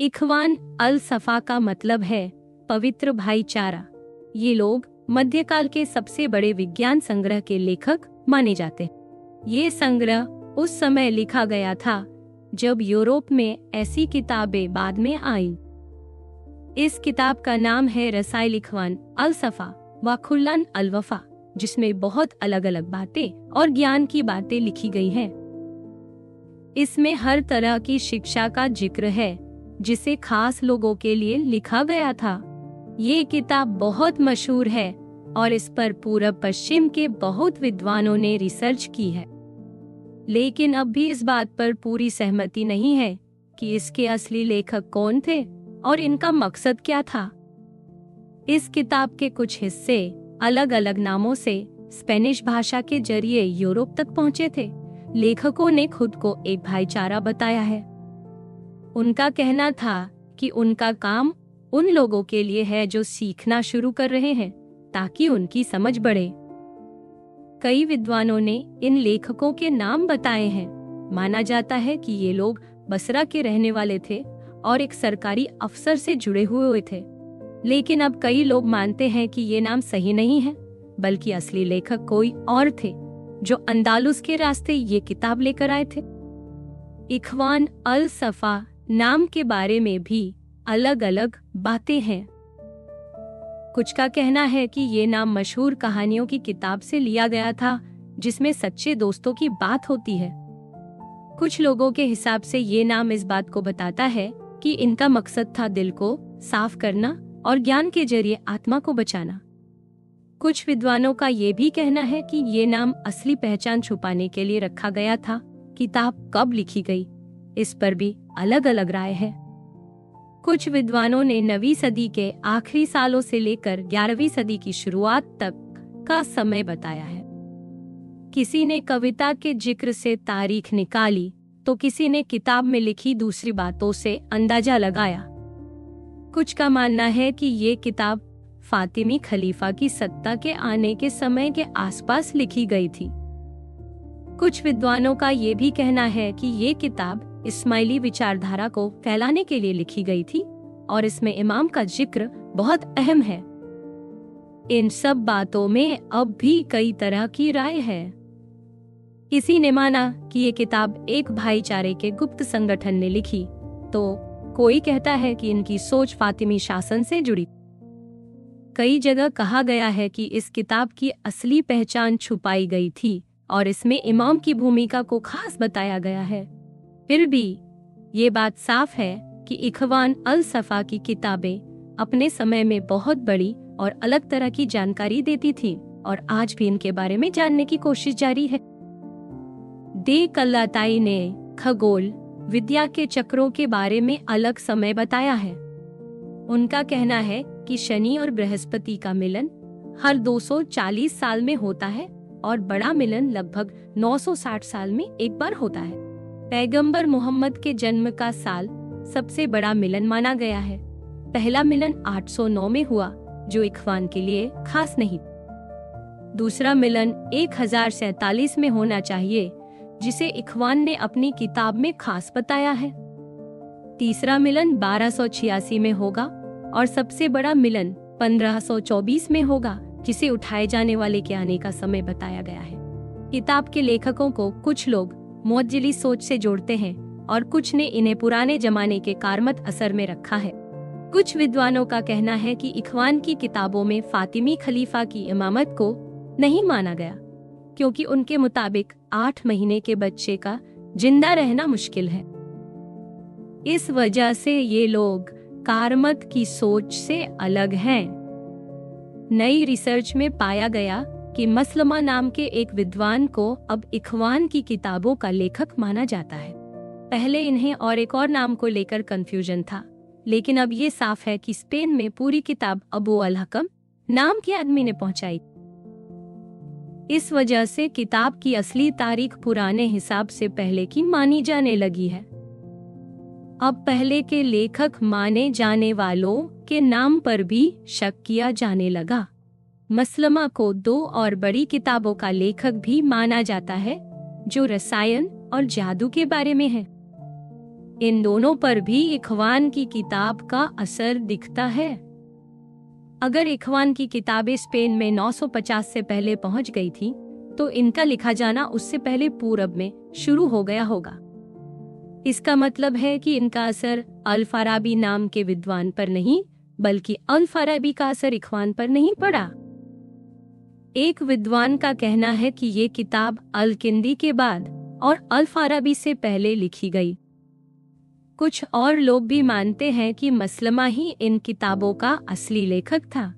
इखवान अल सफा का मतलब है पवित्र भाईचारा। ये लोग मध्यकाल के सबसे बड़े विज्ञान संग्रह के लेखक माने जाते हैं। ये संग्रह उस समय लिखा गया था जब यूरोप में ऐसी किताबें बाद में आईं। इस किताब का नाम है रसाइल इखवान अल सफा व खुल्लान अल वफा, जिसमें बहुत अलग अलग बातें और ज्ञान की बातें लिखी गई हैं। इसमें हर तरह की शिक्षा का जिक्र है जिसे खास लोगों के लिए लिखा गया था। ये किताब बहुत मशहूर है और इस पर पूरब पश्चिम के बहुत विद्वानों ने रिसर्च की है, लेकिन अब भी इस बात पर पूरी सहमति नहीं है कि इसके असली लेखक कौन थे और इनका मकसद क्या था। इस किताब के कुछ हिस्से अलग अलग नामों से स्पेनिश भाषा के जरिए यूरोप तक पहुंचे थे। लेखकों ने खुद को एक भाईचारा बताया है। उनका कहना था कि उनका काम उन लोगों के लिए है जो सीखना शुरू कर रहे हैं ताकि उनकी समझ बढ़े। कई विद्वानों ने इन लेखकों के नाम बताए हैं। माना जाता है कि ये लोग बसरा के रहने वाले थे और एक सरकारी अफसर से जुड़े हुए थे, लेकिन अब कई लोग मानते हैं कि ये नाम सही नहीं है, बल्कि असली लेखक कोई और थे जो अंदालुस के रास्ते ये किताब लेकर आए थे। इखवान अल सफा नाम के बारे में भी अलग अलग बातें हैं। कुछ का कहना है कि ये नाम मशहूर कहानियों की किताब से लिया गया था जिसमें सच्चे दोस्तों की बात होती है। कुछ लोगों के हिसाब से ये नाम इस बात को बताता है कि इनका मकसद था दिल को साफ करना और ज्ञान के जरिए आत्मा को बचाना। कुछ विद्वानों का ये भी कहना है कि ये नाम असली पहचान छुपाने के लिए रखा गया था। किताब कब लिखी गई, इस पर भी अलग अलग राय है। कुछ विद्वानों ने 9वीं सदी के आखिरी सालों से लेकर 11वीं सदी की शुरुआत तक का समय बताया है। किसी ने कविता के जिक्र से तारीख निकाली तो किसी ने किताब में लिखी दूसरी बातों से अंदाजा लगाया। कुछ का मानना है कि ये किताब फातिमी खलीफा की सत्ता के आने के समय के आसपास लिखी गई थी। कुछ विद्वानों का ये भी कहना है कि ये किताब इस्माइली विचारधारा को फैलाने के लिए लिखी गई थी और इसमें इमाम का जिक्र बहुत अहम है। इन सब बातों में अब भी कई तरह की राय है। किसी ने माना कि ये किताब एक भाईचारे के गुप्त संगठन ने लिखी, तो कोई कहता है कि इनकी सोच फातिमी शासन से जुड़ी। कई जगह कहा गया है कि इस किताब की असली पहचान छुपाई गई थी और इसमें इमाम की भूमिका को खास बताया गया है। फिर भी ये बात साफ है कि इखवान अल सफा की किताबें अपने समय में बहुत बड़ी और अलग तरह की जानकारी देती थी और आज भी इनके बारे में जानने की कोशिश जारी है। दे कल्लाताई ने खगोल विद्या के चक्रों के बारे में अलग समय बताया है। उनका कहना है कि शनि और बृहस्पति का मिलन हर 240 साल में होता है और बड़ा मिलन लगभग 960 साल में एक बार होता है। पैगंबर मोहम्मद के जन्म का साल सबसे बड़ा मिलन माना गया है। पहला मिलन 809 में हुआ, जो इखवान के लिए खास नहीं। दूसरा मिलन 1047 में होना चाहिए, जिसे इखवान ने अपनी किताब में खास बताया है। तीसरा मिलन 1286 में होगा और सबसे बड़ा मिलन 1524 में होगा, जिसे उठाए जाने वाले के आने का समय बताया गया है। किताब के लेखकों को कुछ लोग मुअज्जिली सोच से जोड़ते हैं और कुछ ने इन्हें पुराने जमाने के कारमत असर में रखा है। कुछ विद्वानों का कहना है कि इखवान की किताबों में फातिमी खलीफा की इमामत को नहीं माना गया, क्योंकि उनके मुताबिक 8 महीने के बच्चे का जिंदा रहना मुश्किल है। इस वजह से ये लोग कारमत की सोच से अलग हैं। नई रिसर्च में पाया गया कि मसलमा नाम के एक विद्वान को अब इखवान की किताबों का लेखक माना जाता है। पहले इन्हें और एक और नाम को लेकर कंफ्यूजन था, लेकिन अब ये साफ है कि स्पेन में पूरी किताब अबू अल हकम नाम के आदमी ने पहुंचाई। इस वजह से किताब की असली तारीख पुराने हिसाब से पहले की मानी जाने लगी है। अब पहले के लेखक माने जाने वालों के नाम पर भी शक किया जाने लगा। मसलमा को 2 और बड़ी किताबों का लेखक भी माना जाता है, जो रसायन और जादू के बारे में है। इन दोनों पर भी इखवान की किताब का असर दिखता है। अगर इखवान की किताबें स्पेन में 950 से पहले पहुंच गई थी, तो इनका लिखा जाना उससे पहले पूरब में शुरू हो गया होगा। इसका मतलब है कि इनका असर अल-फाराबी नाम के विद्वान पर नहीं, बल्कि अल-फाराबी का असर इखवान पर नहीं पड़ा। एक विद्वान का कहना है कि ये किताब अल-किंदी के बाद और अल-फाराबी से पहले लिखी गई। कुछ और लोग भी मानते हैं कि मसलमा ही इन किताबों का असली लेखक था।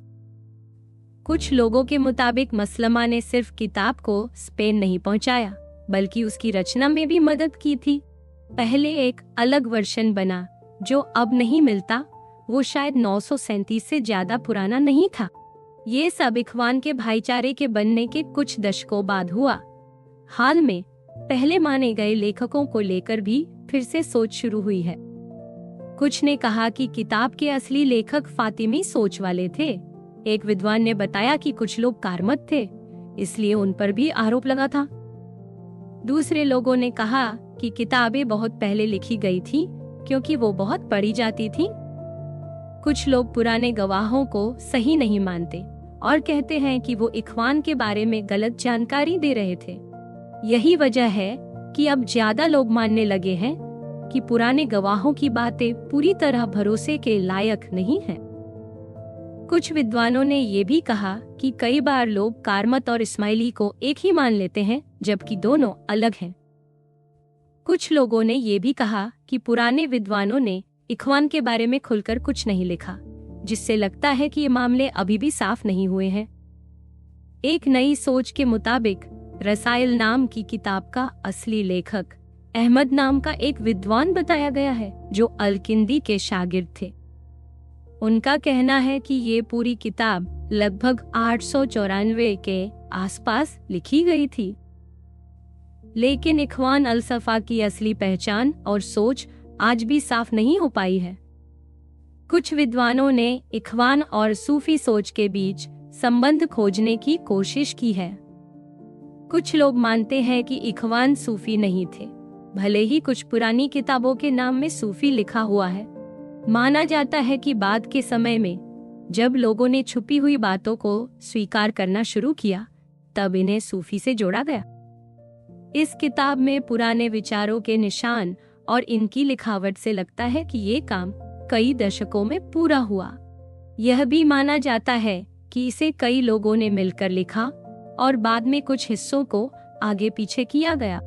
कुछ लोगों के मुताबिक मसलमा ने सिर्फ किताब को स्पेन नहीं पहुंचाया, बल्कि उसकी रचना में भी मदद की थी। पहले एक अलग वर्जन बना जो अब नहीं मिलता, वो शायद 937 से ज्यादा पुराना नहीं था। ये सब इखवान के भाईचारे के बनने के कुछ दशकों बाद हुआ। हाल में पहले माने गए लेखकों को लेकर भी फिर से सोच शुरू हुई है। कुछ ने कहा कि किताब के असली लेखक फातिमी सोच वाले थे। एक विद्वान ने बताया कि कुछ लोग कारमत थे, इसलिए उन पर भी आरोप लगा था। दूसरे लोगों ने कहा कि किताबें बहुत पहले लिखी गई थी क्योंकि वो बहुत पढ़ी जाती थी। कुछ लोग पुराने गवाहों को सही नहीं मानते और कहते हैं कि वो इखवान के बारे में गलत जानकारी दे रहे थे। यही वजह है कि अब ज्यादा लोग मानने लगे हैं कि पुराने गवाहों की बातें पूरी तरह भरोसे के लायक नहीं हैं। कुछ विद्वानों ने ये भी कहा कि कई बार लोग कारमत और इस्माइली को एक ही मान लेते हैं, जबकि दोनों अलग हैं। कुछ लोगों ने ये भी कहा कि पुराने विद्वानों ने इखवान के बारे में खुलकर कुछ नहीं लिखा, जिससे लगता है कि ये मामले अभी भी साफ नहीं हुए हैं। एक नई सोच के मुताबिक रसाइल नाम की किताब का असली लेखक अहमद नाम का एक विद्वान बताया गया है, जो अल-किंदी के शागिर्द थे। उनका कहना है कि ये पूरी किताब लगभग 894 के आसपास लिखी गई थी। लेकिन इखवान अल-सफा की असली पहचान और सोच आज भी साफ नहीं हो पाई है। कुछ विद्वानों ने इखवान और सूफी सोच के बीच संबंध खोजने की कोशिश की है। कुछ लोग मानते हैं कि इखवान सूफी नहीं थे, भले ही कुछ पुरानी किताबों के नाम में सूफी लिखा हुआ है। माना जाता है कि बाद के समय में जब लोगों ने छुपी हुई बातों को स्वीकार करना शुरू किया, तब इन्हें सूफी से जोड़ा गया। इस किताब में पुराने विचारों के निशान और इनकी लिखावट से लगता है कि ये काम कई दशकों में पूरा हुआ। यह भी माना जाता है कि इसे कई लोगों ने मिलकर लिखा और बाद में कुछ हिस्सों को आगे पीछे किया गया।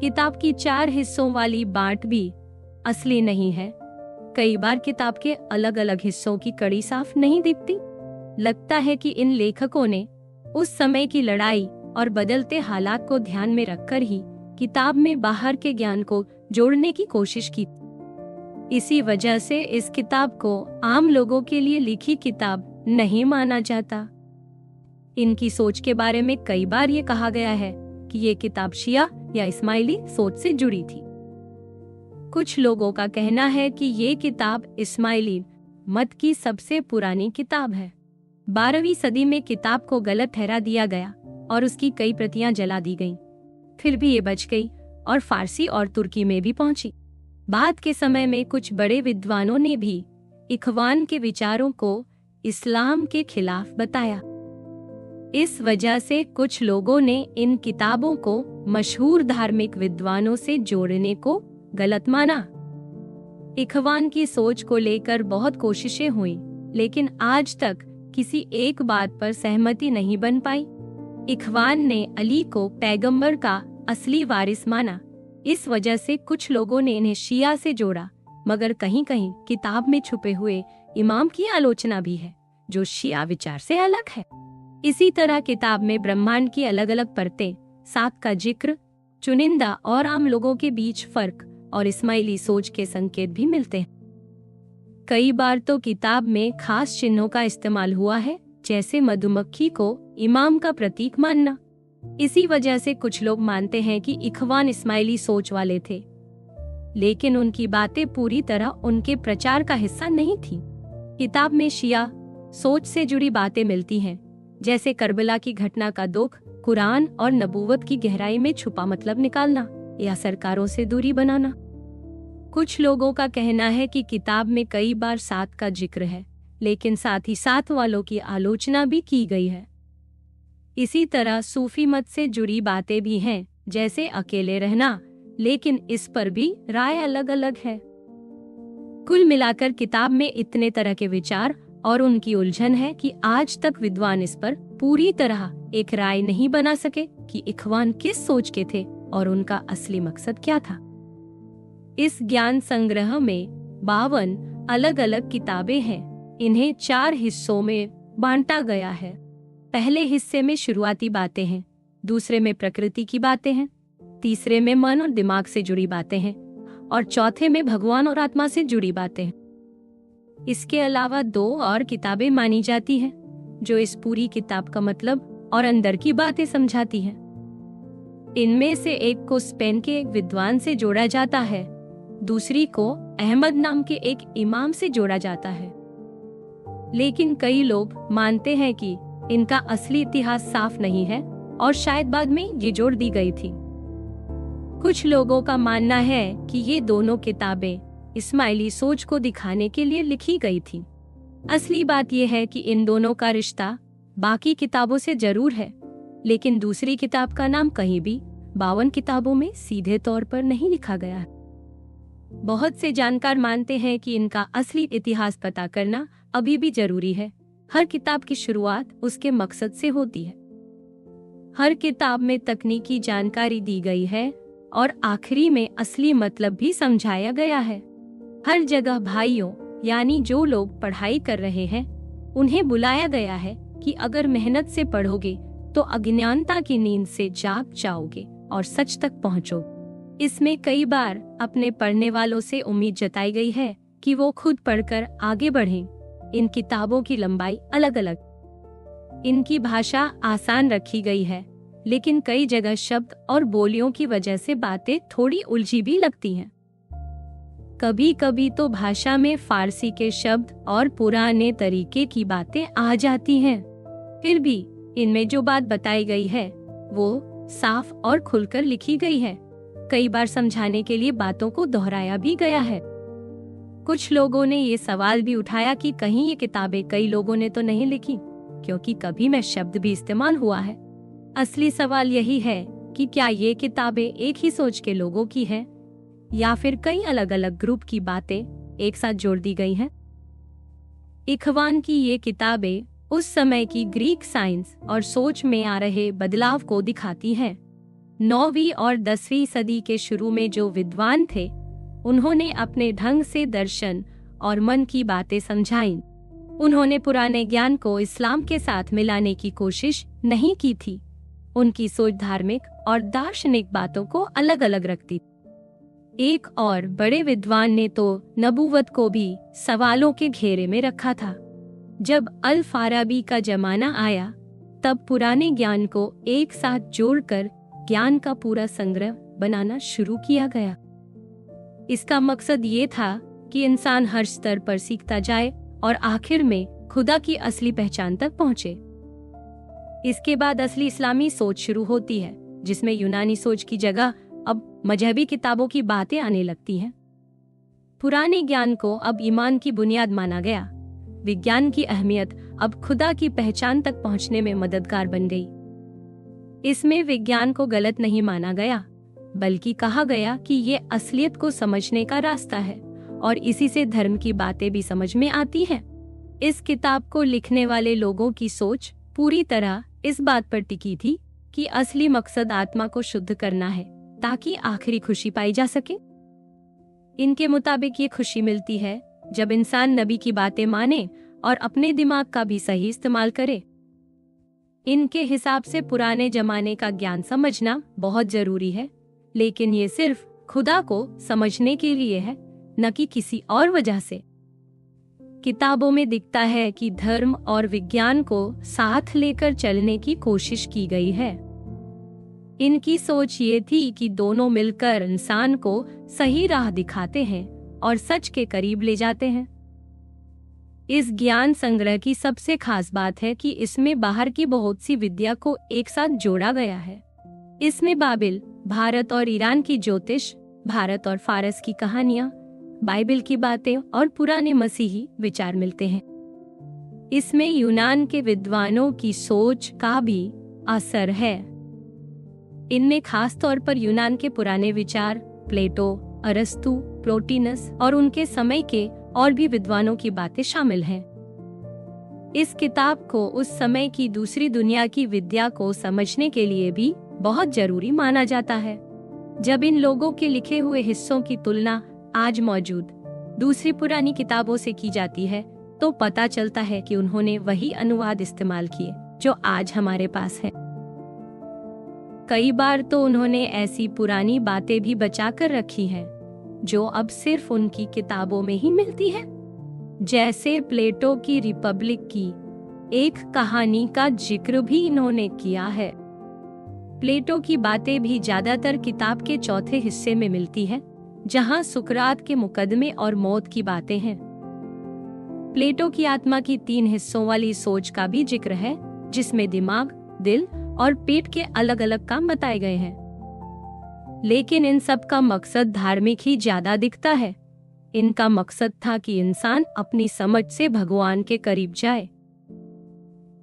किताब की 4 हिस्सों वाली बांट भी असली नहीं है। कई बार किताब के अलग अलग हिस्सों की कड़ी साफ नहीं दिखती। लगता है कि इन लेखकों ने उस समय की लड़ाई और बदलते हालात को ध्यान में रखकर ही किताब में बाहर के ज्ञान को जोड़ने की कोशिश की। इसी वजह से इस किताब को आम लोगों के लिए लिखी किताब नहीं माना जाता। इनकी सोच के बारे में कई बार ये कहा गया है कि ये किताब शिया या इस्माइली सोच से जुड़ी थी। कुछ लोगों का कहना है कि ये किताब इस्माइली मत की सबसे पुरानी किताब है। 12वीं सदी में किताब को गलत ठहरा दिया गया और उसकी कई प्रतियां जला दी गईं। फिर भी ये बच गई और फारसी और तुर्की में भी पहुंची। बाद के समय में कुछ बड़े विद्वानों ने भी इखवान के विचारों को इस्लाम के खिलाफ बताया। इस वजह से कुछ लोगों ने इन किताबों को मशहूर धार्मिक विद्वानों से जोड़ने को गलत माना। इखवान की सोच को लेकर बहुत कोशिशें हुई, लेकिन आज तक किसी एक बात पर सहमति नहीं बन पाई। इखवान ने अली को पैगंबर का असली वारिस माना। इस वजह से कुछ लोगों ने इन्हें शिया से जोड़ा, मगर कहीं कहीं किताब में छुपे हुए इमाम की आलोचना भी है, जो शिया विचार से अलग है। इसी तरह किताब में ब्रह्मांड की अलग अलग परतें, सात का जिक्र, चुनिंदा और आम लोगों के बीच फर्क और इस्माइली सोच के संकेत भी मिलते हैं। कई बार तो किताब में खास चिन्हों का इस्तेमाल हुआ है, जैसे मधुमक्खी को इमाम का प्रतीक मानना। इसी वजह से कुछ लोग मानते हैं कि इखवान इस्माइली सोच वाले थे, लेकिन उनकी बातें पूरी तरह उनके प्रचार का हिस्सा नहीं थी। किताब में शिया सोच से जुड़ी बातें मिलती हैं, जैसे करबला की घटना का दुख, कुरान और नबूवत की गहराई में छुपा मतलब निकालना या सरकारों से दूरी बनाना। कुछ लोगों का कहना है कि किताब में कई बार 7 का जिक्र है, लेकिन साथ ही 7 वालों की आलोचना भी की गई है। इसी तरह सूफी मत से जुड़ी बातें भी हैं, जैसे अकेले रहना, लेकिन इस पर भी राय अलग अलग है। कुल मिलाकर किताब में इतने तरह के विचार और उनकी उलझन है कि आज तक विद्वान इस पर पूरी तरह एक राय नहीं बना सके कि इखवान किस सोच के थे और उनका असली मकसद क्या था। इस ज्ञान संग्रह में 52 अलग अलग किताबें हैं। इन्हें 4 हिस्सों में बांटा गया है। पहले हिस्से में शुरुआती बातें हैं, दूसरे में प्रकृति की बातें हैं, तीसरे में मन और दिमाग से जुड़ी बातें हैं और चौथे में भगवान और आत्मा से जुड़ी बातें हैं। इसके अलावा 2 और किताबें मानी जाती हैं, जो इस पूरी किताब का मतलब और अंदर की बातें समझाती हैं। इनमें से एक को स्पेन के एक विद्वान से जोड़ा जाता है, दूसरी को अहमद नाम के एक इमाम से जोड़ा जाता है। लेकिन कई लोग मानते हैं कि इनका असली इतिहास साफ नहीं है और शायद बाद में ये जोड़ दी गई थी। कुछ लोगों का मानना है कि ये दोनों किताबें इस्माइली सोच को दिखाने के लिए लिखी गई थी। असली बात यह है कि इन दोनों का रिश्ता बाकी किताबों से जरूर है, लेकिन दूसरी किताब का नाम कहीं भी 52 किताबों में सीधे तौर पर नहीं लिखा गया है। बहुत से जानकार मानते हैं कि इनका असली इतिहास पता करना अभी भी जरूरी है। हर किताब की शुरुआत उसके मकसद से होती है। हर किताब में तकनीकी जानकारी दी गई है और आखिरी में असली मतलब भी समझाया गया है। हर जगह भाइयों, यानी जो लोग पढ़ाई कर रहे हैं, उन्हें बुलाया गया है कि अगर मेहनत से पढ़ोगे तो अज्ञानता की नींद से जाग जाओगे और सच तक पहुंचोगे। इसमें कई बार अपने पढ़ने वालों से उम्मीद जताई गई है कि वो खुद पढ़कर आगे बढ़ें। इन किताबों की लंबाई अलग अलग, इनकी भाषा आसान रखी गई है, लेकिन कई जगह शब्द और बोलियों की वजह से बातें थोड़ी उलझी भी लगती हैं। कभी कभी तो भाषा में फारसी के शब्द और पुराने तरीके की बातें आ जाती हैं। फिर भी इनमें जो बात बताई गई है वो साफ और खुलकर लिखी गई है। कई बार समझाने के लिए बातों को दोहराया भी गया है। कुछ लोगों ने ये सवाल भी उठाया कि कहीं ये किताबें कई लोगों ने तो नहीं लिखी, क्योंकि कभी में शब्द भी इस्तेमाल हुआ है। असली सवाल यही है कि क्या ये किताबें एक ही सोच के लोगों की हैं, या फिर कई अलग अलग ग्रुप की बातें एक साथ जोड़ दी गई हैं। इखवान की ये किताबें उस समय की ग्रीक साइंस और सोच में आ रहे बदलाव को दिखाती हैं। 9वीं और 10वीं सदी के शुरू में जो विद्वान थे, उन्होंने अपने ढंग से दर्शन और मन की बातें समझाईं। उन्होंने पुराने ज्ञान को इस्लाम के साथ मिलाने की कोशिश नहीं की थी। उनकी सोच धार्मिक और दार्शनिक बातों को अलग अलग रखती। एक और बड़े विद्वान ने तो नबूवत को भी सवालों के घेरे में रखा था। जब अल फाराबी का जमाना आया, तब पुराने ज्ञान को एक साथ जोड़कर ज्ञान का पूरा संग्रह बनाना शुरू किया गया। इसका मकसद ये था कि इंसान हर स्तर पर सीखता जाए और आखिर में खुदा की असली पहचान तक पहुंचे। इसके बाद असली इस्लामी सोच शुरू होती है, जिसमें यूनानी सोच की जगह अब मजहबी किताबों की बातें आने लगती हैं। पुराने ज्ञान को अब ईमान की बुनियाद माना गया। विज्ञान की अहमियत अब खुदा की पहचान तक पहुंचने में मददगार बन गई। इसमें विज्ञान को गलत नहीं माना गया, बल्कि कहा गया कि ये असलियत को समझने का रास्ता है और इसी से धर्म की बातें भी समझ में आती हैं। इस किताब को लिखने वाले लोगों की सोच पूरी तरह इस बात पर टिकी थी कि असली मकसद आत्मा को शुद्ध करना है, ताकि आखिरी खुशी पाई जा सके। इनके मुताबिक ये खुशी मिलती है जब इंसान नबी की बातें माने और अपने दिमाग का भी सही इस्तेमाल करे। इनके हिसाब से पुराने जमाने का ज्ञान समझना बहुत जरूरी है, लेकिन ये सिर्फ खुदा को समझने के लिए है, न कि किसी और वजह से। किताबों में दिखता है कि धर्म और विज्ञान को साथ लेकर चलने की कोशिश की गई है। इनकी सोच ये थी कि दोनों मिलकर इंसान को सही राह दिखाते हैं और सच के करीब ले जाते हैं। इस ज्ञान संग्रह की सबसे खास बात है कि इसमें बाहर की बहुत सी विद्या को एक साथ जोड़ा गया है। इसमें बाबिल, भारत और ईरान की ज्योतिष, भारत और फारस की कहानियां, बाइबल की बातें और पुराने मसीही विचार मिलते हैं। इसमें यूनान के विद्वानों की सोच का भी असर है। इनमें खास तौर पर यूनान के पुराने विचार, प्लेटो, अरस्तु, प्लोटिनस और उनके समय के और भी विद्वानों की बातें शामिल हैं। इस किताब को उस समय की दूसरी दुनिया की विद्या को समझने के लिए भी बहुत जरूरी माना जाता है। जब इन लोगों के लिखे हुए हिस्सों की तुलना आज मौजूद दूसरी पुरानी किताबों से की जाती है तो पता चलता है कि उन्होंने वही अनुवाद इस्तेमाल किए जो आज हमारे पास है। कई बार तो उन्होंने ऐसी पुरानी बातें भी बचा कर रखी हैं जो अब सिर्फ उनकी किताबों में ही मिलती है। जैसे प्लेटो की रिपब्लिक की एक कहानी का जिक्र भी इन्होंने किया है। प्लेटो की बातें भी ज्यादातर किताब के चौथे हिस्से में मिलती है, जहां सुकरात के मुकदमे और मौत की बातें हैं। प्लेटो की आत्मा की 3 हिस्सों वाली सोच का भी जिक्र है, जिसमें दिमाग, दिल और पेट के अलग अलग काम बताए गए हैं। लेकिन इन सब का मकसद धार्मिक ही ज्यादा दिखता है। इनका मकसद था कि इंसान अपनी समझ से भगवान के करीब जाए।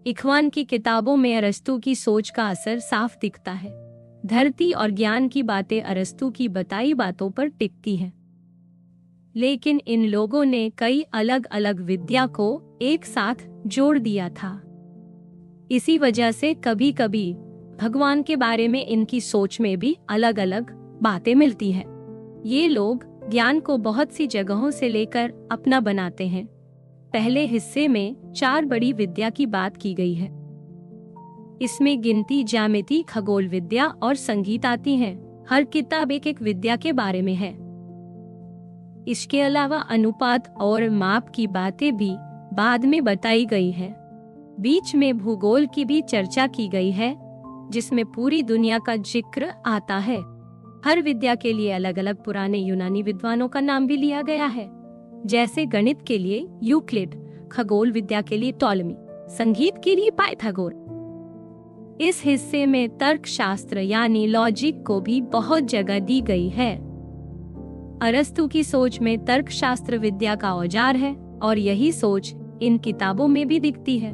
इखवान की किताबों में अरस्तु की सोच का असर साफ दिखता है। धरती और ज्ञान की बातें अरस्तु की बताई बातों पर टिकती हैं। लेकिन इन लोगों ने कई अलग अलग विद्या को एक साथ जोड़ दिया था। इसी वजह से कभी कभी भगवान के बारे में इनकी सोच में भी अलग अलग बातें मिलती हैं। ये लोग ज्ञान को बहुत सी जगहों से लेकर अपना बनाते हैं। पहले हिस्से में 4 बड़ी विद्या की बात की गई है। इसमें गिनती, ज्यामिति, खगोल विद्या और संगीत आती हैं। हर किताब एक एक विद्या के बारे में है। इसके अलावा अनुपात और माप की बातें भी बाद में बताई गई है। बीच में भूगोल की भी चर्चा की गई है, जिसमें पूरी दुनिया का जिक्र आता है। हर विद्या के लिए अलग अलग पुराने यूनानी विद्वानों का नाम भी लिया गया है, जैसे गणित के लिए यूक्लिड, खगोल विद्या के लिए टॉलमी, संगीत के लिए पाइथागोर। इस हिस्से में तर्क शास्त्र यानी लॉजिक को भी बहुत जगह दी गई है। अरस्तु की सोच में तर्क शास्त्र विद्या का औजार है और यही सोच इन किताबों में भी दिखती है।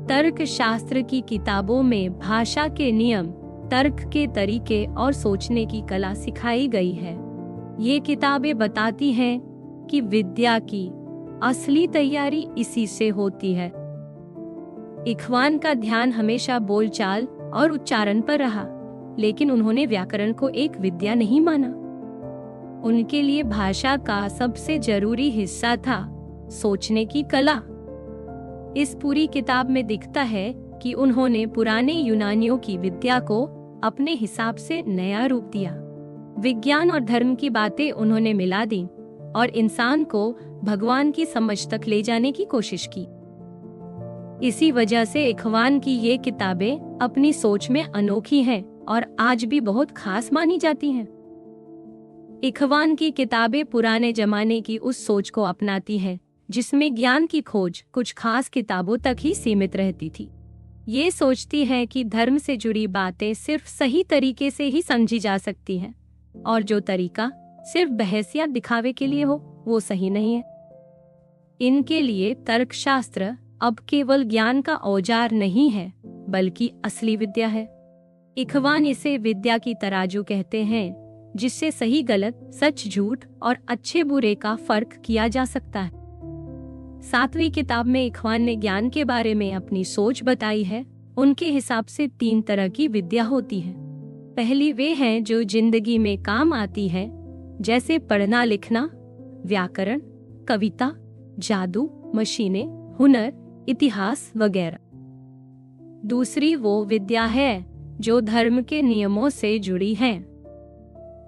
तर्क शास्त्र की किताबों में भाषा के नियम, तर्क के तरीके और सोचने की कला सिखाई गई है। ये किताबें बताती हैं कि विद्या की असली तैयारी इसी से होती है। इखवान का ध्यान हमेशा बोलचाल और उच्चारण पर रहा, लेकिन उन्होंने व्याकरण को एक विद्या नहीं माना। उनके लिए भाषा का सबसे जरूरी हिस्सा था सोचने की कला। इस पूरी किताब में दिखता है कि उन्होंने पुराने यूनानियों की विद्या को अपने हिसाब से नया रूप दिया। विज्ञान और धर्म की बातें उन्होंने मिला दी और इंसान को भगवान की समझ तक ले जाने की कोशिश की। इसी वजह से इखवान की ये किताबें अपनी सोच में अनोखी हैं और आज भी बहुत खास मानी जाती हैं। इखवान की किताबें पुराने जमाने की उस सोच को अपनाती हैं, जिसमें ज्ञान की खोज कुछ खास किताबों तक ही सीमित रहती थी। ये सोचती है कि धर्म से जुड़ी बातें सिर्फ सही तरीके से ही समझी जा सकती हैं और जो तरीका सिर्फ बहस या दिखावे के लिए हो वो सही नहीं है। इनके लिए तर्कशास्त्र अब केवल ज्ञान का औजार नहीं है, बल्कि असली विद्या है। इखवान इसे विद्या की तराजू कहते हैं, जिससे सही गलत, सच झूठ और अच्छे बुरे का फर्क किया जा सकता है। 7वीं किताब में इखवान ने ज्ञान के बारे में अपनी सोच बताई है। उनके हिसाब से 3 तरह की विद्या होती है। पहली वे हैं जो जिंदगी में काम आती है, जैसे पढ़ना लिखना, व्याकरण, कविता, जादू, मशीनें, हुनर, इतिहास वगैरह। दूसरी वो विद्या है जो धर्म के नियमों से जुड़ी है।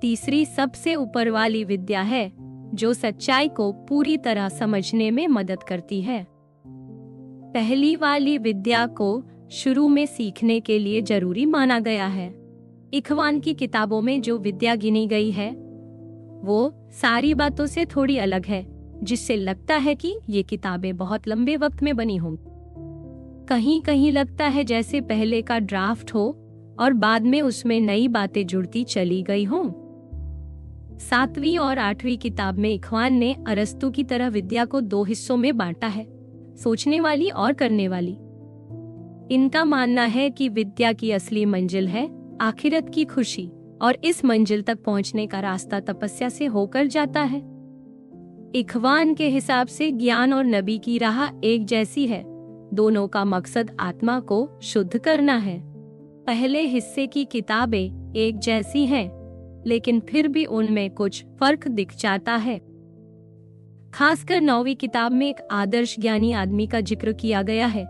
तीसरी सबसे ऊपर वाली विद्या है जो सच्चाई को पूरी तरह समझने में मदद करती है। पहली वाली विद्या को शुरू में सीखने के लिए जरूरी माना गया है। इखवान की किताबों में जो विद्या गिनी गई है वो सारी बातों से थोड़ी अलग है, जिससे लगता है कि ये किताबें बहुत लंबे वक्त में बनी हों। कहीं कहीं लगता है जैसे पहले का ड्राफ्ट हो और बाद में उसमें नई बातें जुड़ती चली गई हों। 7वीं और 8वीं किताब में इख्वान ने अरस्तु की तरह विद्या को 2 हिस्सों में बांटा है, सोचने वाली और करने वाली। इनका मानना है कि विद्या की असली मंजिल है आखिरत की खुशी, और इस मंजिल तक पहुंचने का रास्ता तपस्या से होकर जाता है। इख्वान के हिसाब से ज्ञान और नबी की राह एक जैसी है, दोनों का मकसद आत्मा को शुद्ध करना है। पहले हिस्से की किताबें एक जैसी हैं, लेकिन फिर भी उनमें कुछ फर्क दिख जाता है। खासकर 9वीं किताब में एक आदर्श ज्ञानी आदमी का जिक्र किया गया है,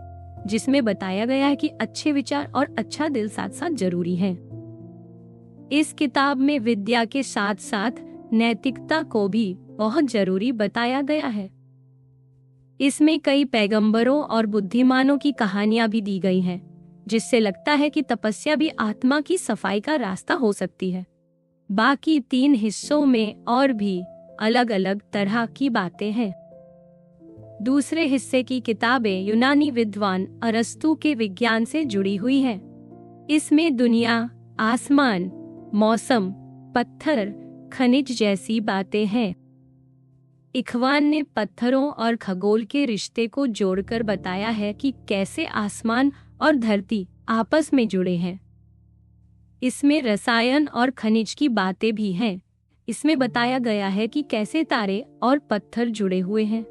जिसमें बताया गया है कि अच्छे विचार और अच्छा दिल साथ साथ जरूरी है। इस किताब में विद्या के साथ साथ नैतिकता को भी बहुत जरूरी बताया गया है। इसमें कई पैगंबरों और बुद्धिमानों की कहानियां भी दी गई हैं, जिससे लगता है कि तपस्या भी आत्मा की सफाई का रास्ता हो सकती है। बाकी 3 हिस्सों में और भी अलग अलग तरह की बातें हैं। दूसरे हिस्से की किताबें यूनानी विद्वान अरस्तु के विज्ञान से जुड़ी हुई हैं। इसमें दुनिया, आसमान, मौसम, पत्थर, खनिज जैसी बातें हैं। इख्वान ने पत्थरों और खगोल के रिश्ते को जोड़कर बताया है कि कैसे आसमान और धरती आपस में जुड़े हैं। इसमें रसायन और खनिज की बातें भी हैं। इसमें बताया गया है कि कैसे तारे और पत्थर जुड़े हुए हैं।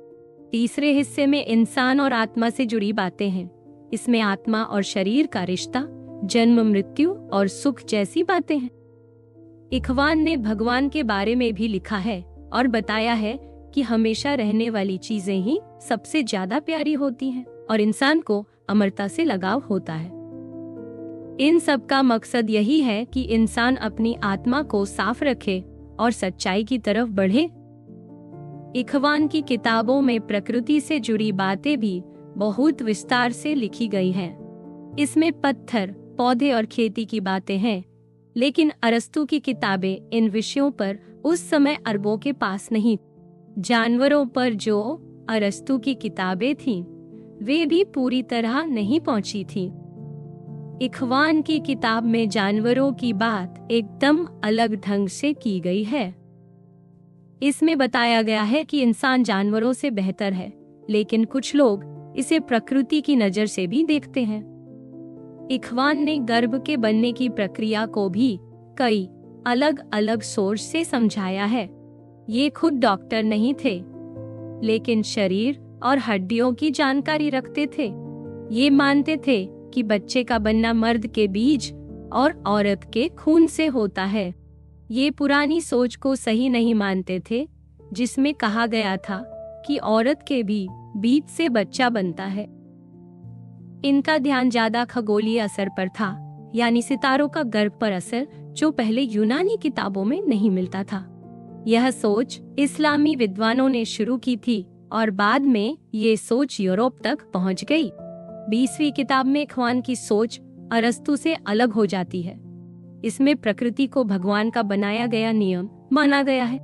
तीसरे हिस्से में इंसान और आत्मा से जुड़ी बातें हैं। इसमें आत्मा और शरीर का रिश्ता, जन्म, मृत्यु और सुख जैसी बातें हैं। इख्वान ने भगवान के बारे में भी लिखा है और बताया है कि हमेशा रहने वाली चीजें ही सबसे ज्यादा प्यारी होती हैं और इंसान को अमरता से लगाव होता है। इन सब का मकसद यही है कि इंसान अपनी आत्मा को साफ रखे और सच्चाई की तरफ बढ़े। इख्वान की किताबों में प्रकृति से जुड़ी बातें भी बहुत विस्तार से लिखी गई हैं। इसमें पत्थर, पौधे और खेती की बातें हैं, लेकिन अरस्तु की किताबें इन विषयों पर उस समय अरबों के पास नहीं। जानवरों पर जो अरस्तु की किताबें थीं, वे भी पूरी तरह नहीं पहुंची थीं। इख्वान की किताब में जानवरों की बात एकदम अलग ढंग से की गई है। इसमें बताया गया है कि इंसान जानवरों से बेहतर है, लेकिन कुछ लोग इसे प्रकृति की नजर से भी देखते हैं। इख्वान ने गर्भ के बनने की प्रक्रिया को भी कई अलग अलग सोर्स से समझाया है। ये खुद डॉक्टर नहीं थे, लेकिन शरीर और हड्डियों की जानकारी रखते थे। ये मानते थे कि बच्चे का बनना मर्द के बीज और औरत के खून से होता है। ये पुरानी सोच को सही नहीं मानते थे, जिसमें कहा गया था कि औरत के भी बीज से बच्चा बनता है। इनका ध्यान ज्यादा खगोलीय असर पर था, यानी सितारों का गर्भ पर असर, जो पहले यूनानी किताबों में नहीं मिलता था। यह सोच इस्लामी विद्वानों ने शुरू की थी और बाद में ये सोच यूरोप तक पहुंच गई। 20वीं किताब में इख्वान की सोच अरस्तु से अलग हो जाती है। इसमें प्रकृति को भगवान का बनाया गया नियम माना गया है।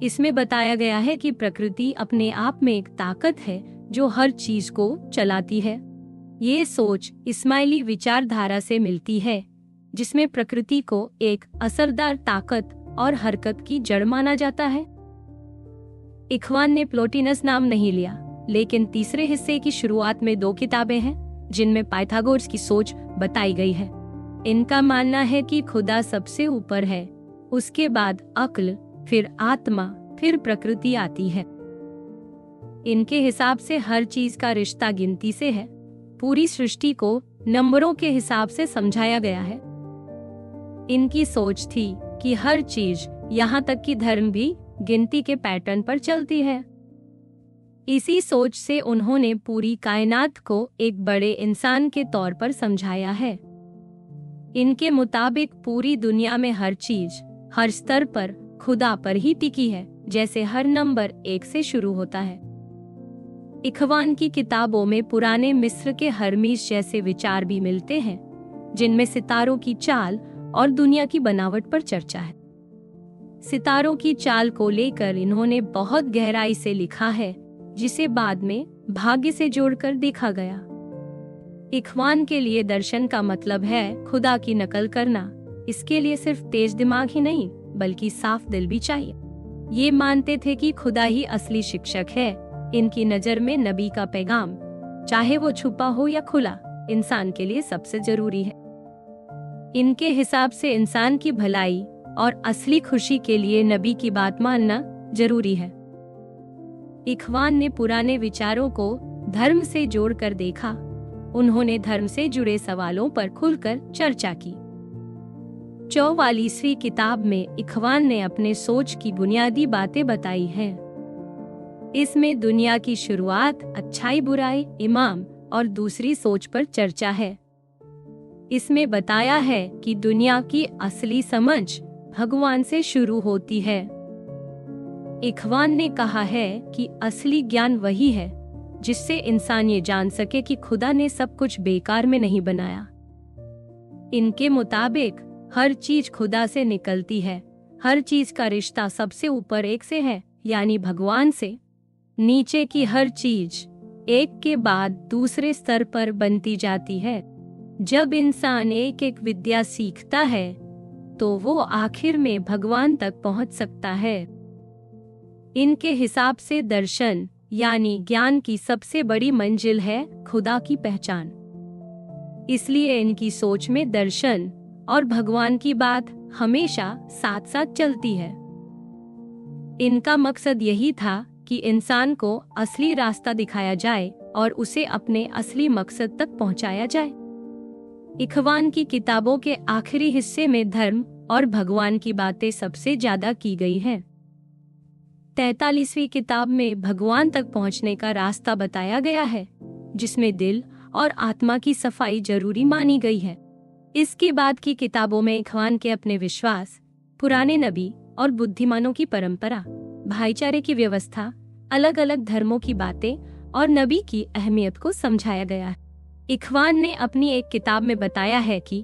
इसमें बताया गया है कि प्रकृति अपने आप में एक ताकत है जो हर चीज को चलाती है। ये सोच इस्माइली विचारधारा से मिलती है, जिसमें प्रकृति को एक असरदार ताकत और हरकत की जड़ माना जाता है। इख्वान ने प्लोटिनस नाम नहीं लिया, लेकिन तीसरे हिस्से की शुरुआत में 2 किताबें हैं जिनमें पाइथागोरस की सोच बताई गई है। इनका मानना है कि खुदा सबसे ऊपर है, उसके बाद अक्ल, फिर आत्मा, फिर प्रकृति आती है। इनके हिसाब से हर चीज का रिश्ता गिनती से है। पूरी सृष्टि को नंबरों के हिसाब से समझाया गया है। इनकी सोच थी कि हर चीज, यहाँ तक कि धर्म भी, गिनती के पैटर्न पर चलती है। इसी सोच से उन्होंने पूरी कायनात को एक बड़े इंसान के तौर पर समझाया है। इनके मुताबिक पूरी दुनिया में हर चीज, हर स्तर पर खुदा पर ही टिकी है, जैसे हर नंबर 1 से शुरू होता है। इख्वान की किताबों में पुराने मिस्र के हर्मीस जैसे विचार भी मिलते हैं, जिनमें सितारों की चाल और दुनिया की बनावट पर चर्चा है। सितारों की चाल को लेकर इन्होंने बहुत गहराई से लिखा है, जिसे बाद में भाग्य से जोड़कर देखा गया। इख्वान के लिए दर्शन का मतलब है खुदा की नकल करना। इसके लिए सिर्फ तेज दिमाग ही नहीं, बल्कि साफ दिल भी चाहिए। ये मानते थे कि खुदा ही असली शिक्षक है। इनकी नजर में नबी का पैगाम, चाहे वो छुपा हो या खुला, इंसान के लिए सबसे जरूरी है। इनके हिसाब से इंसान की भलाई और असली खुशी के लिए नबी की बात मानना जरूरी है। इखवान ने पुराने विचारों को धर्म से जोड़कर देखा। उन्होंने धर्म से जुड़े सवालों पर खुलकर चर्चा की। 44वीं किताब में इखवान ने अपने सोच की बुनियादी बातें बताई हैं। इसमें दुनिया की शुरुआत, अच्छाई बुराई, इमाम और दूसरी सोच पर चर्चा है। इसमें बताया है कि दुनिया की असली समझ भगवान से शुरू होती है। इखवान ने कहा है कि असली ज्ञान वही है जिससे इंसान ये जान सके कि खुदा ने सब कुछ बेकार में नहीं बनाया। इनके मुताबिक हर चीज खुदा से निकलती है। हर चीज का रिश्ता सबसे ऊपर एक से है, यानी भगवान से। नीचे की हर चीज एक के बाद दूसरे स्तर पर बनती जाती है। जब इंसान एक एक विद्या सीखता है तो वो आखिर में भगवान तक पहुंच सकता है। इनके हिसाब से दर्शन यानी ज्ञान की सबसे बड़ी मंजिल है खुदा की पहचान। इसलिए इनकी सोच में दर्शन और भगवान की बात हमेशा साथ साथ चलती है। इनका मकसद यही था कि इंसान को असली रास्ता दिखाया जाए और उसे अपने असली मकसद तक पहुंचाया जाए। इखवान की किताबों के आखिरी हिस्से में धर्म और भगवान की बातें सबसे ज्यादा की गई हैं। 43वीं किताब में भगवान तक पहुंचने का रास्ता बताया गया है, जिसमें दिल और आत्मा की सफाई जरूरी मानी गई है। इसके बाद की किताबों में इखवान के अपने विश्वास, पुराने नबी और बुद्धिमानों की परंपरा, भाईचारे की व्यवस्था, अलग अलग धर्मों की बातें और नबी की अहमियत को समझाया गया है। इखवान ने अपनी एक किताब में बताया है कि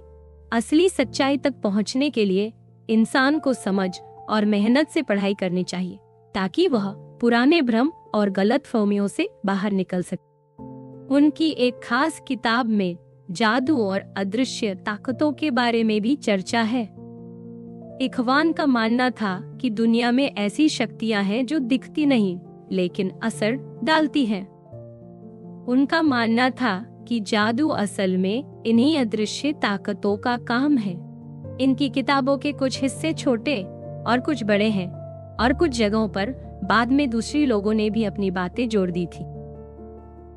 असली सच्चाई तक पहुंचने के लिए इंसान को समझ और मेहनत से पढ़ाई करनी चाहिए, ताकि वह पुराने भ्रम और गलतफहमियों से बाहर निकल सके। उनकी एक खास किताब में जादू और अदृश्य ताकतों के बारे में भी चर्चा है। इखवान का मानना था कि दुनिया में ऐसी शक्तियां हैं जो दिखती नहीं लेकिन असर डालती हैं। उनका मानना था कि जादू असल में इन्हीं अदृश्य ताकतों का काम है। इनकी किताबों के कुछ हिस्से छोटे और कुछ बड़े हैं और कुछ जगहों पर बाद में दूसरी लोगों ने भी अपनी बातें जोड़ दी थी।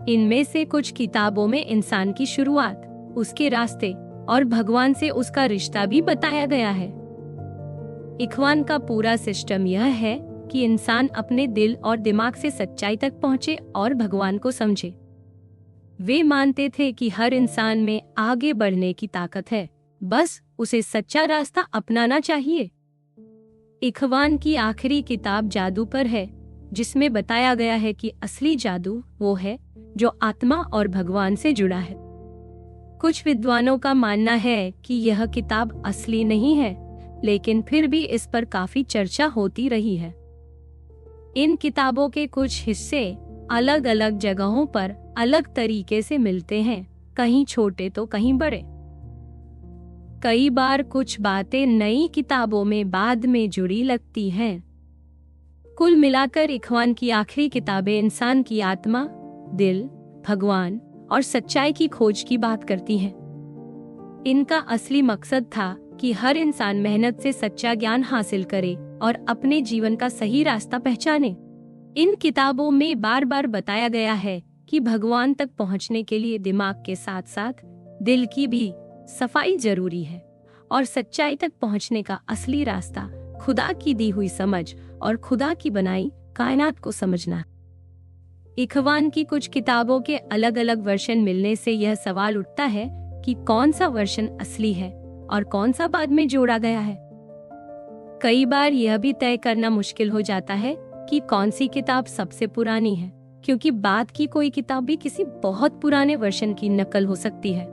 इनमें से कुछ किताबों में इंसान की शुरुआत, उसके रास्ते और भगवान से उसका रिश्ता भी बताया गया है। इखवान का पूरा सिस्टम यह है कि इंसान अपने दिल और दिमाग से सच्चाई तक पहुंचे और भगवान को समझे। वे मानते थे कि हर इंसान में आगे बढ़ने की ताकत है, बस उसे सच्चा रास्ता अपनाना चाहिए। इखवान की आखिरी किताब जादू पर है, जिसमें बताया गया है कि असली जादू वो है जो आत्मा और भगवान से जुड़ा है। कुछ विद्वानों का मानना है कि यह किताब असली नहीं है, लेकिन फिर भी इस पर काफी चर्चा होती रही है। इन किताबों के कुछ हिस्से अलग अलग जगहों पर अलग तरीके से मिलते हैं, कहीं छोटे तो कहीं बड़े। कई बार कुछ बातें नई किताबों में बाद में जुड़ी लगती हैं। कुल मिलाकर इखवान की आखिरी किताबें इंसान की आत्मा, दिल, भगवान और सच्चाई की खोज की बात करती हैं। इनका असली मकसद था कि हर इंसान मेहनत से सच्चा ज्ञान हासिल करे और अपने जीवन का सही रास्ता पहचाने। इन किताबों में बार बार बताया गया है कि भगवान तक पहुंचने के लिए दिमाग के साथ साथ दिल की भी सफाई जरूरी है और सच्चाई तक पहुंचने का असली रास्ता खुदा की दी हुई समझ और खुदा की बनाई कायनात को समझना। इखवान की कुछ किताबों के अलग अलग वर्जन मिलने से यह सवाल उठता है कि कौन सा वर्जन असली है और कौन सा बाद में जोड़ा गया है। कई बार यह भी तय करना मुश्किल हो जाता है कि कौन सी किताब सबसे पुरानी है, क्योंकि बाद की कोई किताब भी किसी बहुत पुराने वर्जन की नकल हो सकती है।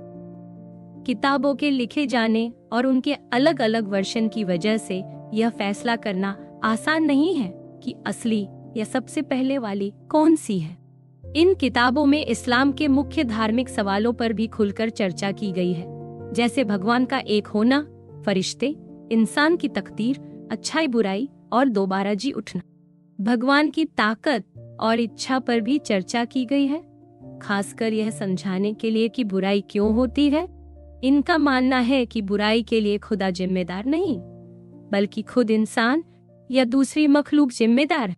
किताबों के लिखे जाने और उनके अलग अलग वर्जन की वजह से यह फैसला करना आसान नहीं है कि असली या सबसे पहले वाली कौन सी है। इन किताबों में इस्लाम के मुख्य धार्मिक सवालों पर भी खुलकर चर्चा की गई है, जैसे भगवान का एक होना, फरिश्ते, इंसान की तकदीर, अच्छाई बुराई और दोबारा जी उठना। भगवान की ताकत और इच्छा पर भी चर्चा की गई है, खासकर यह समझाने के लिए कि बुराई क्यों होती है। इनका मानना है कि बुराई के लिए खुदा जिम्मेदार नहीं, बल्कि खुद इंसान या दूसरी मखलूक जिम्मेदार है।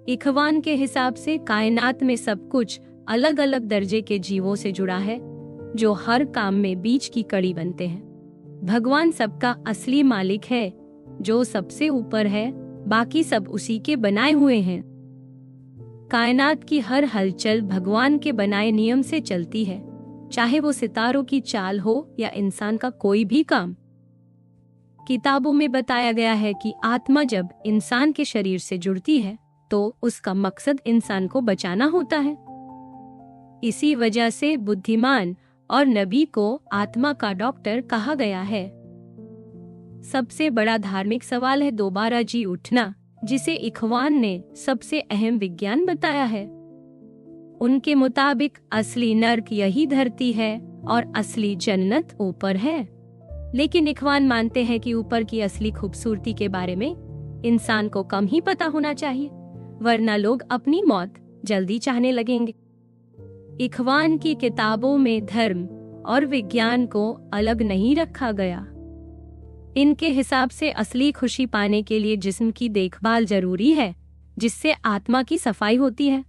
इखवान के हिसाब से कायनात में सब कुछ अलग अलग दर्जे के जीवों से जुड़ा है, जो हर काम में बीच की कड़ी बनते हैं। भगवान सबका असली मालिक है, जो सबसे ऊपर है, बाकी सब उसी के बनाए हुए हैं। कायनात की हर हलचल भगवान के बनाए नियम से चलती है, चाहे वो सितारों की चाल हो या इंसान का कोई भी काम। किताबों में बताया गया है कि आत्मा जब इंसान के शरीर से जुड़ती है तो उसका मकसद इंसान को बचाना होता है। इसी वजह से बुद्धिमान और नबी को आत्मा का डॉक्टर कहा गया है। सबसे बड़ा धार्मिक सवाल है दोबारा जी उठना, जिसे इखवान ने सबसे अहम विज्ञान बताया है। उनके मुताबिक असली नर्क यही धरती है और असली जन्नत ऊपर है। लेकिन इखवान मानते हैं कि ऊपर की असली खूबसूरती के बारे में इंसान को कम ही पता होना चाहिए, वरना लोग अपनी मौत जल्दी चाहने लगेंगे। इखवान की किताबों में धर्म और विज्ञान को अलग नहीं रखा गया। इनके हिसाब से असली खुशी पाने के लिए जिस्म की देखभाल जरूरी है, जिससे आत्मा की सफाई होती है।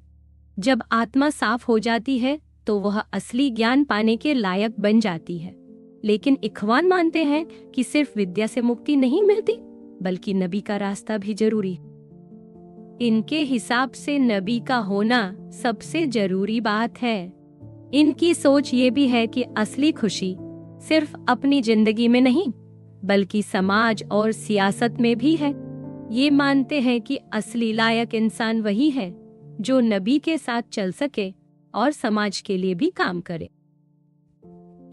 जब आत्मा साफ हो जाती है तो वह असली ज्ञान पाने के लायक बन जाती है। लेकिन इखवान मानते हैं कि सिर्फ विद्या से मुक्ति नहीं मिलती, बल्कि नबी का रास्ता भी जरूरी है। इनके हिसाब से नबी का होना सबसे जरूरी बात है। इनकी सोच ये भी है कि असली खुशी सिर्फ अपनी जिंदगी में नहीं, बल्कि समाज और सियासत में भी है। ये मानते हैं कि असली लायक इंसान वही है जो नबी के साथ चल सके और समाज के लिए भी काम करे।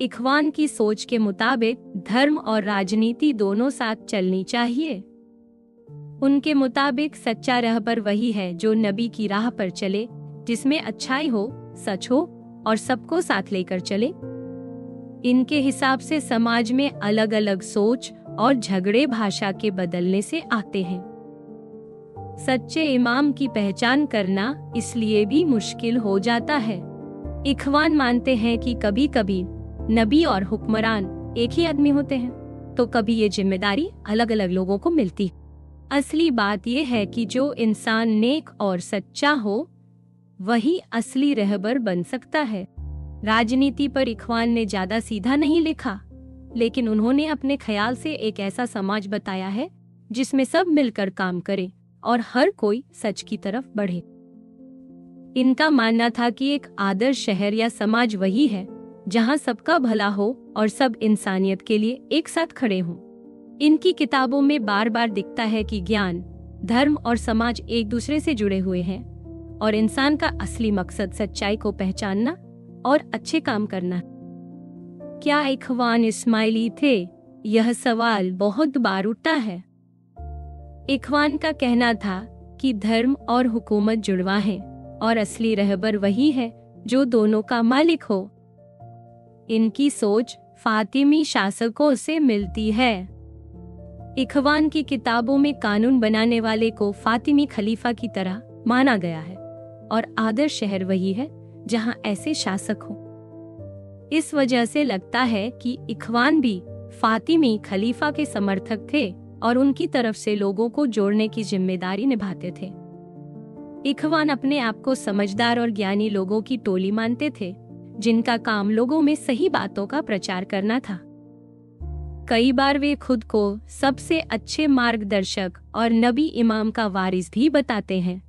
इखवान की सोच के मुताबिक धर्म और राजनीति दोनों साथ चलनी चाहिए। उनके मुताबिक सच्चा रहबर वही है जो नबी की राह पर चले, जिसमें अच्छाई हो, सच हो और सबको साथ लेकर चले। इनके हिसाब से समाज में अलग अलग सोच और झगड़े भाषा के बदलने से आते हैं। सच्चे इमाम की पहचान करना इसलिए भी मुश्किल हो जाता है। इखवान मानते हैं कि कभी कभी नबी और हुक्मरान एक ही आदमी होते हैं, तो कभी ये जिम्मेदारी अलग अलग लोगों को मिलती है। असली बात यह है कि जो इंसान नेक और सच्चा हो, वही असली रहबर बन सकता है। राजनीति पर इखवान ने ज्यादा सीधा नहीं लिखा, लेकिन उन्होंने अपने ख्याल से एक ऐसा समाज बताया है जिसमें सब मिलकर काम करें और हर कोई सच की तरफ बढ़े। इनका मानना था कि एक आदर्श शहर या समाज वही है जहां सबका भला हो और सब इंसानियत के लिए एक साथ खड़े हों। इनकी किताबों में बार बार दिखता है कि ज्ञान, धर्म और समाज एक दूसरे से जुड़े हुए हैं और इंसान का असली मकसद सच्चाई को पहचानना और अच्छे काम करना। क्या इखवान इस्माइली थे? यह सवाल बहुत बार उठता है। इखवान का कहना था कि धर्म और हुकूमत जुड़वा है और असली रहबर वही है जो दोनों का मालिक हो। इनकी सोच फातिमी शासकों से मिलती है। इखवान की किताबों में कानून बनाने वाले को फातिमी खलीफा की तरह माना गया है और आदर्श शहर वही है जहां ऐसे शासक हो। इस वजह से लगता है कि इखवान भी फातिमी खलीफा के समर्थक थे और उनकी तरफ से लोगों को जोड़ने की जिम्मेदारी निभाते थे। इखवान अपने आप को समझदार और ज्ञानी लोगों की टोली मानते थे, जिनका काम लोगों में सही बातों का प्रचार करना था। कई बार वे खुद को सबसे अच्छे मार्गदर्शक और नबी इमाम का वारिस भी बताते हैं।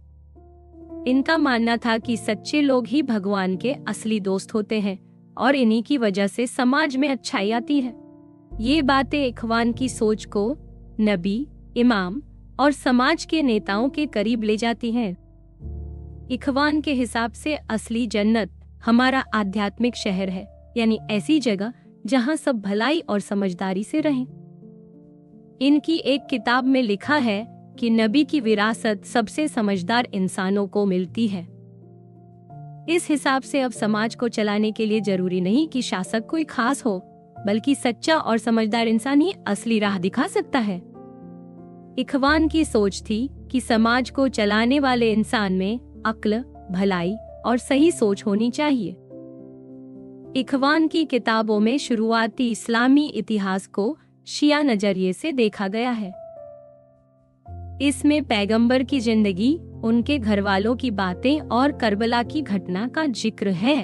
इनका मानना था कि सच्चे लोग ही भगवान के असली दोस्त होते हैं और इन्हीं की वजह से समाज में अच्छाई आती है। ये बातें इखवान की सोच को नबी, इमाम और समाज के नेताओं के करीब ले जाती हैं। इखवान के हिसाब से असली जन्नत हमारा आध्यात्मिक शहर है, यानी ऐसी जगह जहां सब भलाई और समझदारी से रहें। इनकी एक किताब में लिखा है कि नबी की विरासत सबसे समझदार इंसानों को मिलती है। इस हिसाब से अब समाज को चलाने के लिए जरूरी नहीं कि शासक कोई खास हो, बल्कि सच्चा और समझदार इंसान ही असली राह दिखा सकता है। इखवान की सोच थी कि समाज को चलाने वाले इंसान में अक्ल, भलाई और सही सोच होनी चाहिए। इखवान की किताबों में शुरुआती इस्लामी इतिहास को शिया नजरिए से देखा गया है। इसमें पैगंबर की जिंदगी, उनके घरवालों की बातें और करबला की घटना का जिक्र है।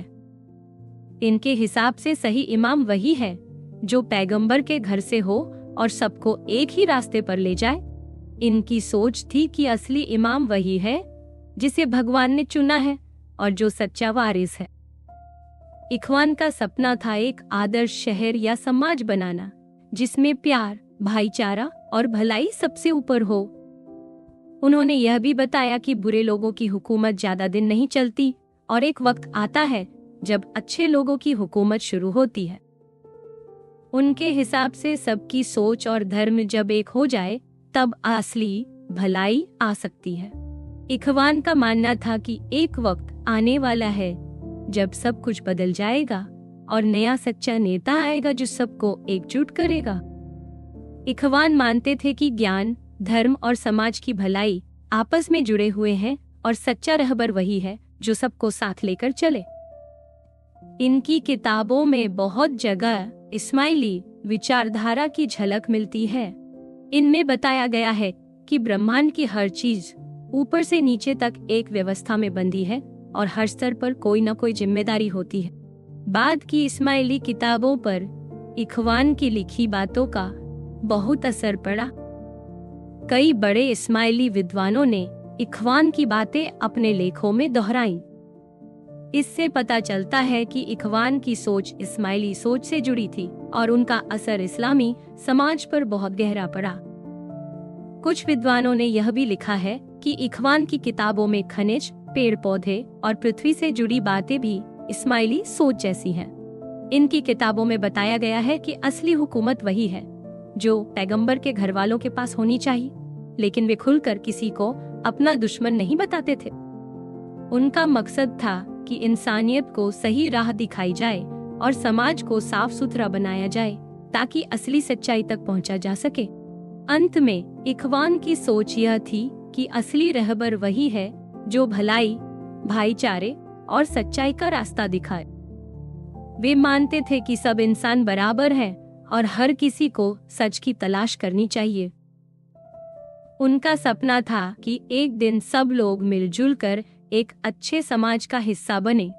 इनके हिसाब से सही इमाम वही है जो पैगंबर के घर से हो और सबको एक ही रास्ते पर ले जाए। इनकी सोच थी कि असली इमाम वही है जिसे भगवान ने चुना है और जो सच्चा वारिस है। इखवान का सपना था एक आदर्श शहर या समाज बनाना जिसमें प्यार, भाईचारा और भलाई सबसे ऊपर हो। उन्होंने यह भी बताया कि बुरे लोगों की हुकूमत ज्यादा दिन नहीं चलती और एक वक्त आता है जब अच्छे लोगों की हुकूमत शुरू होती है। उनके हिसाब से सबकी सोच और धर्म जब एक हो जाए तब असली भलाई आ सकती है। इखवान का मानना था कि एक वक्त आने वाला है जब सब कुछ बदल जाएगा और नया सच्चा नेता आएगा जो सबको एकजुट करेगा। इखवान मानते थे कि ज्ञान, धर्म और समाज की भलाई आपस में जुड़े हुए हैं और सच्चा रहबर वही है जो सबको साथ लेकर चले। इनकी किताबों में बहुत जगह इस्माइली विचारधारा की झलक मिलती है। इनमें बताया गया है कि ब्रह्मांड की हर चीज ऊपर से नीचे तक एक व्यवस्था में बंधी है और हर स्तर पर कोई न कोई जिम्मेदारी होती है। बाद की इस्माइली किताबों पर इखवान की लिखी बातों का बहुत असर पड़ा। कई बड़े इस्माइली विद्वानों ने इखवान की बातें अपने लेखों में दोहराई। इससे पता चलता है कि इखवान की सोच इस्माइली सोच से जुड़ी थी और उनका असर इस्लामी समाज पर बहुत गहरा पड़ा। कुछ विद्वानों ने यह भी लिखा है कि इखवान की किताबों में खनिज, पेड़ पौधे और पृथ्वी से जुड़ी बातें भी इस्माइली सोच जैसी हैं। इनकी किताबों में बताया गया है कि असली हुकूमत वही है जो पैगंबर के घर वालों के पास होनी चाहिए, लेकिन वे खुलकर किसी को अपना दुश्मन नहीं बताते थे। उनका मकसद था कि इंसानियत को सही राह दिखाई जाए और समाज को साफ सुथरा बनाया जाए ताकि असली सच्चाई तक पहुंचा जा सके। अंत में इखवान की सोच यह थी कि असली रहबर वही है जो भलाई, भाईचारे और सच्चाई का रास्ता दिखाए। वे मानते थे कि सब इंसान बराबर हैं और हर किसी को सच की तलाश करनी चाहिए। उनका सपना था कि एक दिन सब लोग मिलजुल कर एक अच्छे समाज का हिस्सा बने।